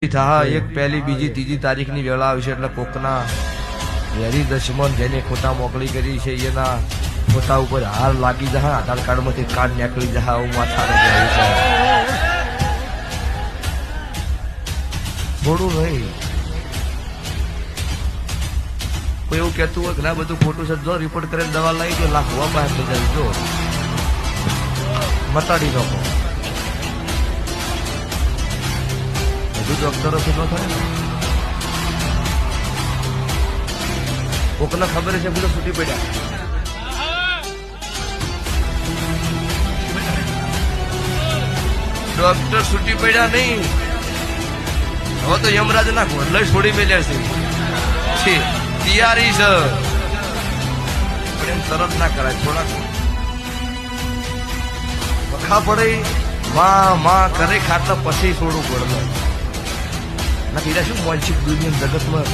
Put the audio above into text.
થા એક પહેલી બીજી ત્રીજી તારીખની વેળા આવશે એટલે કોકના વેરી દશમન જેને ખોટા મોકલી કરી છે એના ખોટા ઉપર હાર લાગી જાય, આધાર કાર્ડમાંથી કાર્ડ નીકળી જાય, આવું માથાને જાય છે. થોડું નહીં કોઈ એવું કહેતું હોય કે ના બધું ખોટું છે, જો રિપોર્ટ કરીને દવા લાવી દો, લાખ હોવા બહાર થઈ જાય, જો મટાડી નાખો. ડોક્ટરોથી ન થાય ને, કોકને ખબર છે બધું છૂટી પડ્યા. ડોક્ટર છૂટી પડ્યા નહીં, હવે તો યમરાજ ના ઘોડલે છોડી મેલ્યા છે, તૈયારી છે પણ એમ તરત ના કરાય, થોડાક વખા પડે માં કરે ખાટલા પછી છોડવું પડે. ના કીધા શું માનસિક દુનિયા જગતમાં